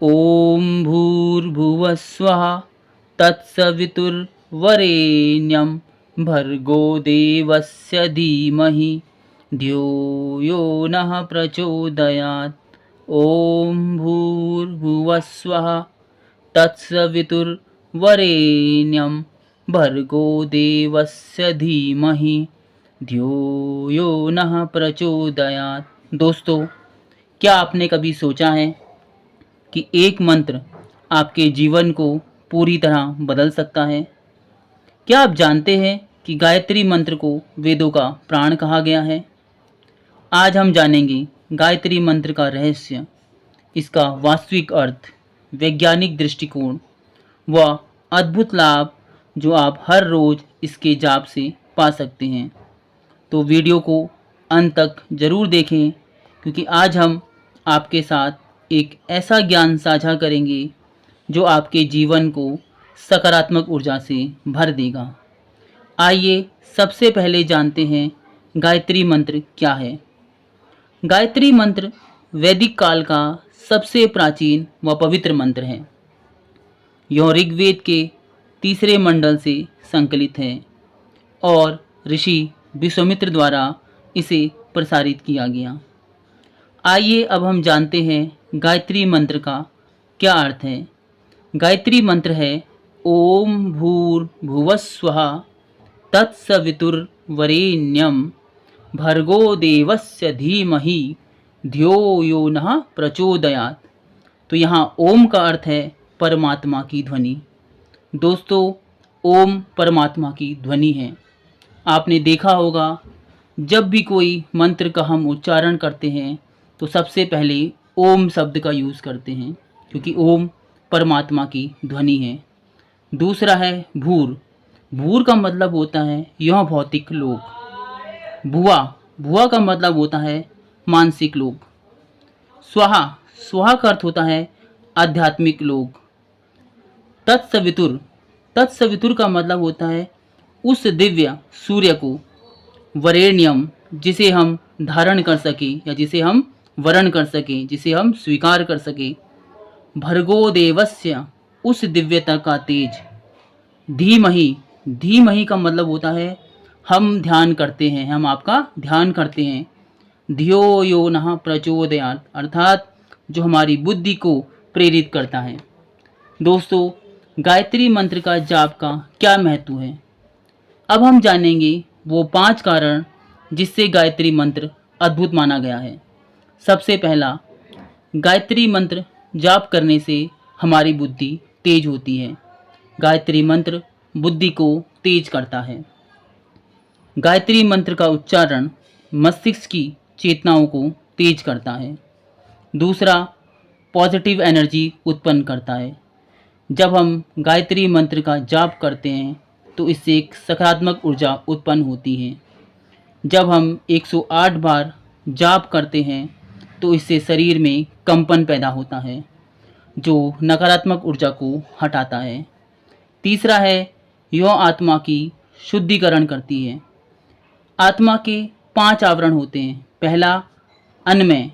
ॐ भूर्भुवस्वः तत्सवितुर्वरेण्यं भर्गो देवस्य धीमहि धियो यो नः प्रचोदयात्। ॐ भूर्भुवस्वः तत्सवितुर्वरेण्यं भर्गो देवस्य धीमहि धियो यो नः प्रचोदयात्। दोस्तों, क्या आपने कभी सोचा है कि एक मंत्र आपके जीवन को पूरी तरह बदल सकता है? क्या आप जानते हैं कि गायत्री मंत्र को वेदों का प्राण कहा गया है? आज हम जानेंगे गायत्री मंत्र का रहस्य, इसका वास्तविक अर्थ, वैज्ञानिक दृष्टिकोण व अद्भुत लाभ जो आप हर रोज इसके जाप से पा सकते हैं। तो वीडियो को अंत तक जरूर देखें, क्योंकि आज हम आपके साथ एक ऐसा ज्ञान साझा करेंगे जो आपके जीवन को सकारात्मक ऊर्जा से भर देगा। आइए सबसे पहले जानते हैं गायत्री मंत्र क्या है। गायत्री मंत्र वैदिक काल का सबसे प्राचीन व पवित्र मंत्र है। यह ऋग्वेद के तीसरे मंडल से संकलित है और ऋषि विश्वामित्र द्वारा इसे प्रसारित किया गया। आइए अब हम जानते हैं गायत्री मंत्र का क्या अर्थ है। गायत्री मंत्र है ओम भूर्भुवस्वः तत्सवितुर्वरेण्यं भर्गो देवस्य धीमहि धियो यो नः प्रचोदयात्। तो यहाँ ओम का अर्थ है परमात्मा की ध्वनि। दोस्तों, ओम परमात्मा की ध्वनि है। आपने देखा होगा, जब भी कोई मंत्र का हम उच्चारण करते हैं तो सबसे पहले ओम शब्द का यूज़ करते हैं, क्योंकि ओम परमात्मा की ध्वनि है। दूसरा है भूर। भूर का मतलब होता है यह भौतिक लोक। भुआ, भुआ का मतलब होता है मानसिक लोक। स्वाहा, स्वाहा का अर्थ होता है आध्यात्मिक लोक। तत्सवितुर, तत्सवितुर का मतलब होता है उस दिव्य सूर्य को। वरेण्यम, जिसे हम धारण कर सके या जिसे हम वरण कर सके, जिसे हम स्वीकार कर सके। भर्गो देवस्य, उस दिव्यता का तेज। धीमहि, धीमहि का मतलब होता है हम ध्यान करते हैं, हम आपका ध्यान करते हैं। धियो यो नः प्रचोदयात्, अर्थात जो हमारी बुद्धि को प्रेरित करता है। दोस्तों, गायत्री मंत्र का जाप का क्या महत्व है? अब हम जानेंगे वो 5 कारण जिससे गायत्री मंत्र अद्भुत माना गया है। सबसे पहला, गायत्री मंत्र जाप करने से हमारी बुद्धि तेज होती है। गायत्री मंत्र बुद्धि को तेज करता है। गायत्री मंत्र का उच्चारण मस्तिष्क की चेतनाओं को तेज करता है। दूसरा, पॉजिटिव एनर्जी उत्पन्न करता है। जब हम गायत्री मंत्र का जाप करते हैं तो इससे एक सकारात्मक ऊर्जा उत्पन्न होती है। जब हम 108 बार जाप करते हैं तो इससे शरीर में कंपन पैदा होता है, जो नकारात्मक ऊर्जा को हटाता है। तीसरा है, यह आत्मा की शुद्धिकरण करती है। आत्मा के 5 आवरण होते हैं। पहला अन्नमय,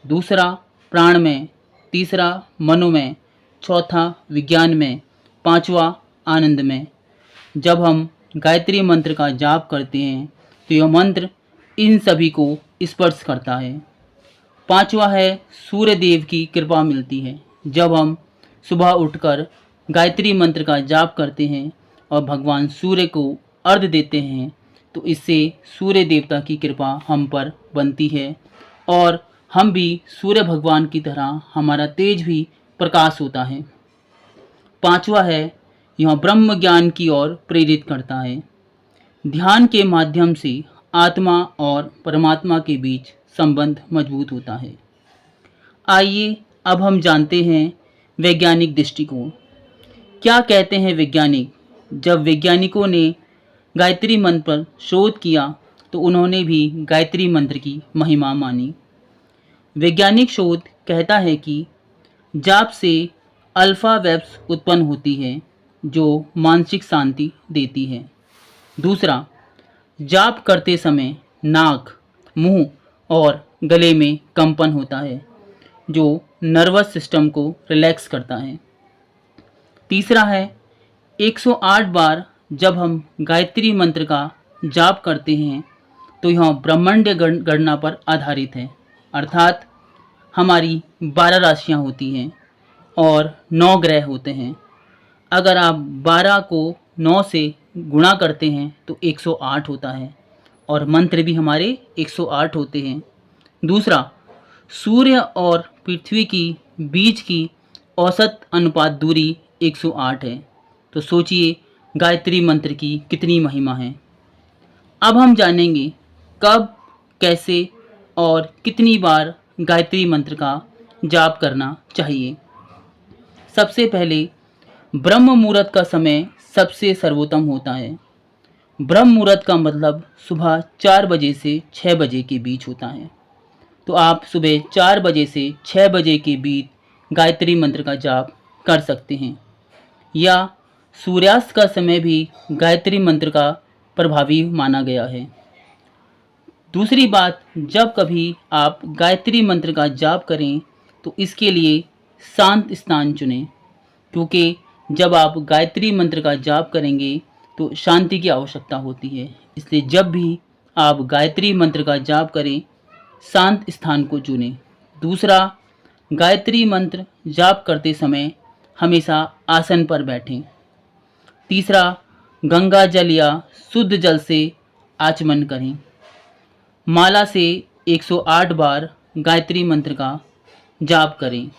दूसरा प्राणमय, तीसरा मनोमय, चौथा विज्ञानमय, पांचवा आनंदमय। जब हम गायत्री मंत्र का जाप करते हैं तो यह मंत्र इन सभी को स्पर्श करता है। पांचवा है, सूर्य देव की कृपा मिलती है। जब हम सुबह उठकर गायत्री मंत्र का जाप करते हैं और भगवान सूर्य को अर्घ्य देते हैं तो इससे सूर्य देवता की कृपा हम पर बनती है और हम भी सूर्य भगवान की तरह हमारा तेज भी प्रकाश होता है। पांचवा है, यह ब्रह्म ज्ञान की ओर प्रेरित करता है। ध्यान के माध्यम से आत्मा और परमात्मा के बीच संबंध मजबूत होता है। आइए अब हम जानते हैं वैज्ञानिक दृष्टिकोण। क्या कहते हैं वैज्ञानिक? जब वैज्ञानिकों ने गायत्री मंत्र पर शोध किया तो उन्होंने भी गायत्री मंत्र की महिमा मानी। वैज्ञानिक शोध कहता है कि जाप से अल्फा वेव्स उत्पन्न होती है जो मानसिक शांति देती है। दूसरा, जाप करते समय नाक, मुंह और गले में कंपन होता है जो नर्वस सिस्टम को रिलैक्स करता है। तीसरा है 108 बार जब हम गायत्री मंत्र का जाप करते हैं तो यह ब्रह्मांड गणना पर आधारित है, अर्थात हमारी 12 राशियाँ होती हैं और 9 ग्रह होते हैं। अगर आप 12 को 9 से गुणा करते हैं तो 108 होता है और मंत्र भी हमारे 108 होते हैं। दूसरा, सूर्य और पृथ्वी की बीच की औसत अनुपात दूरी 108 है। तो सोचिए गायत्री मंत्र की कितनी महिमा है। अब हम जानेंगे कब, कैसे और कितनी बार गायत्री मंत्र का जाप करना चाहिए। सबसे पहले ब्रह्म मुहूर्त का समय सबसे सर्वोत्तम होता है। ब्रह्म मुहूर्त का मतलब सुबह 4 बजे से 6 बजे के बीच होता है। तो आप सुबह 4 बजे से 6 बजे के बीच गायत्री मंत्र का जाप कर सकते हैं, या सूर्यास्त का समय भी गायत्री मंत्र का प्रभावी माना गया है। दूसरी बात, जब कभी आप गायत्री मंत्र का जाप करें तो इसके लिए शांत स्थान चुनें, क्योंकि जब आप गायत्री मंत्र का जाप करेंगे तो शांति की आवश्यकता होती है। इसलिए जब भी आप गायत्री मंत्र का जाप करें, शांत स्थान को चुनें। दूसरा, गायत्री मंत्र जाप करते समय हमेशा आसन पर बैठें। तीसरा, गंगा जल या शुद्ध जल से आचमन करें। माला से 108 बार गायत्री मंत्र का जाप करें।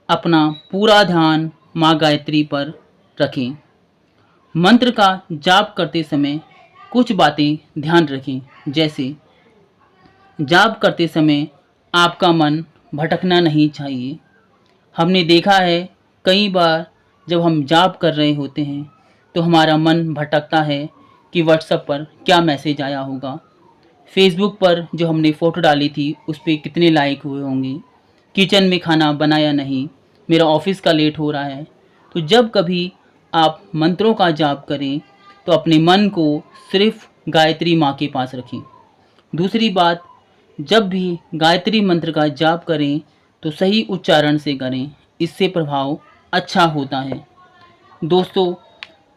अपना पूरा ध्यान माँ गायत्री पर रखें। मंत्र का जाप करते समय कुछ बातें ध्यान रखें, जैसे जाप करते समय आपका मन भटकना नहीं चाहिए। हमने देखा है कई बार जब हम जाप कर रहे होते हैं तो हमारा मन भटकता है कि व्हाट्सएप पर क्या मैसेज आया होगा, फेसबुक पर जो हमने फ़ोटो डाली थी उस पर कितने लाइक हुए होंगे, किचन में खाना बनाया नहीं, मेरा ऑफिस का लेट हो रहा है। तो जब कभी आप मंत्रों का जाप करें तो अपने मन को सिर्फ गायत्री माँ के पास रखें। दूसरी बात, जब भी गायत्री मंत्र का जाप करें तो सही उच्चारण से करें, इससे प्रभाव अच्छा होता है। दोस्तों,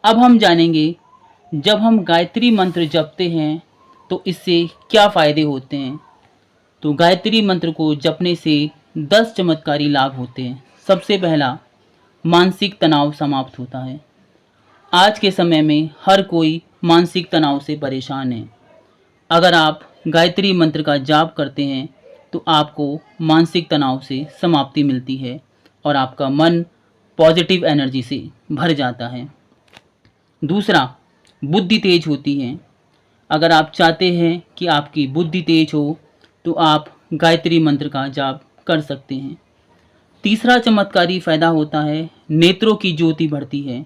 अब हम जानेंगे जब हम गायत्री मंत्र जपते हैं तो इससे क्या फ़ायदे होते हैं। तो गायत्री मंत्र को जपने से 10 चमत्कारी लाभ होते हैं। सबसे पहला, मानसिक तनाव समाप्त होता है। आज के समय में हर कोई मानसिक तनाव से परेशान है। अगर आप गायत्री मंत्र का जाप करते हैं तो आपको मानसिक तनाव से समाप्ति मिलती है और आपका मन पॉजिटिव एनर्जी से भर जाता है। दूसरा, बुद्धि तेज होती है। अगर आप चाहते हैं कि आपकी बुद्धि तेज हो तो आप गायत्री मंत्र का जाप कर सकते हैं। तीसरा चमत्कारी फ़ायदा होता है, नेत्रों की ज्योति बढ़ती है।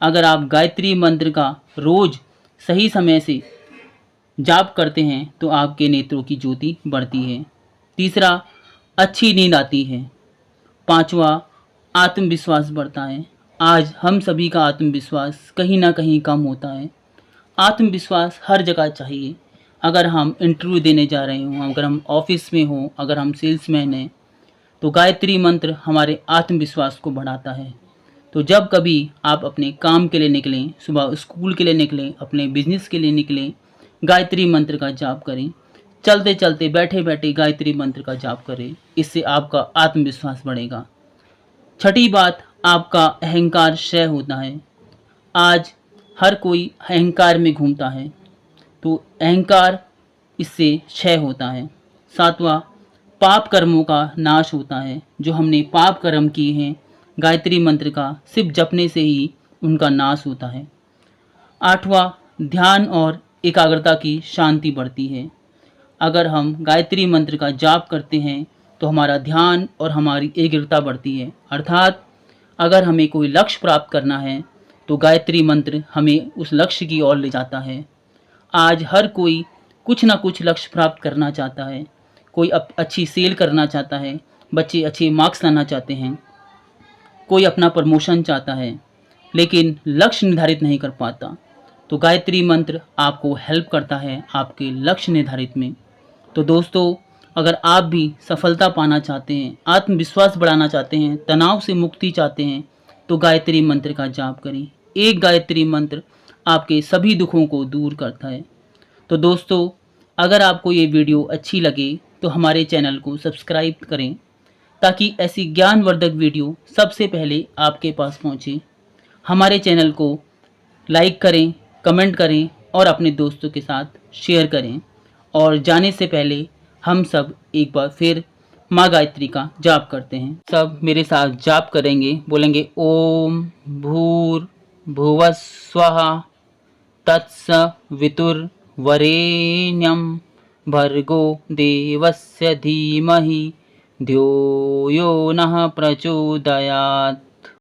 अगर आप गायत्री मंत्र का रोज़ सही समय से जाप करते हैं तो आपके नेत्रों की ज्योति बढ़ती है। तीसरा, अच्छी नींद आती है। पांचवा, आत्मविश्वास बढ़ता है। आज हम सभी का आत्मविश्वास कहीं ना कहीं कम होता है। आत्मविश्वास हर जगह चाहिए। अगर हम इंटरव्यू देने जा रहे हों, अगर हम ऑफिस में हों, अगर हम सेल्समैन हैं, तो गायत्री मंत्र हमारे आत्मविश्वास को बढ़ाता है। तो जब कभी आप अपने काम के लिए निकलें, सुबह स्कूल के लिए निकलें, अपने बिजनेस के लिए निकलें, गायत्री मंत्र का जाप करें। चलते चलते, बैठे बैठे गायत्री मंत्र का जाप करें, इससे आपका आत्मविश्वास बढ़ेगा। छठी बात, आपका अहंकार क्षय होता है। आज हर कोई अहंकार में घूमता है, तो अहंकार इससे क्षय होता है। सातवां, पाप कर्मों का नाश होता है। जो हमने पाप कर्म किए हैं, गायत्री मंत्र का सिर्फ जपने से ही उनका नाश होता है। आठवां, ध्यान और एकाग्रता की शांति बढ़ती है। अगर हम गायत्री मंत्र का जाप करते हैं तो हमारा ध्यान और हमारी एकाग्रता बढ़ती है। अर्थात अगर हमें कोई लक्ष्य प्राप्त करना है तो गायत्री मंत्र हमें उस लक्ष्य की ओर ले जाता है। आज हर कोई कुछ ना कुछ लक्ष्य प्राप्त करना चाहता है। कोई अच्छी सेल करना चाहता है, बच्चे अच्छे मार्क्स लाना चाहते हैं, कोई अपना प्रमोशन चाहता है, लेकिन लक्ष्य निर्धारित नहीं कर पाता। तो गायत्री मंत्र आपको हेल्प करता है आपके लक्ष्य निर्धारित में। तो दोस्तों, अगर आप भी सफलता पाना चाहते हैं, आत्मविश्वास बढ़ाना चाहते हैं, तनाव से मुक्ति चाहते हैं, तो गायत्री मंत्र का जाप करें। एक गायत्री मंत्र आपके सभी दुखों को दूर करता है। तो दोस्तों, अगर आपको ये वीडियो अच्छी लगे तो हमारे चैनल को सब्सक्राइब करें, ताकि ऐसी ज्ञानवर्धक वीडियो सबसे पहले आपके पास पहुंचे। हमारे चैनल को लाइक करें, कमेंट करें और अपने दोस्तों के साथ शेयर करें। और जाने से पहले हम सब एक बार फिर माँ गायत्री का जाप करते हैं। सब मेरे साथ जाप करेंगे, बोलेंगे ओम भूर्भुवः स्वः तत्सवितुर्वरेण्यं भर्गो देवस्य धीमहि धियो यो नः प्रचोदयात्।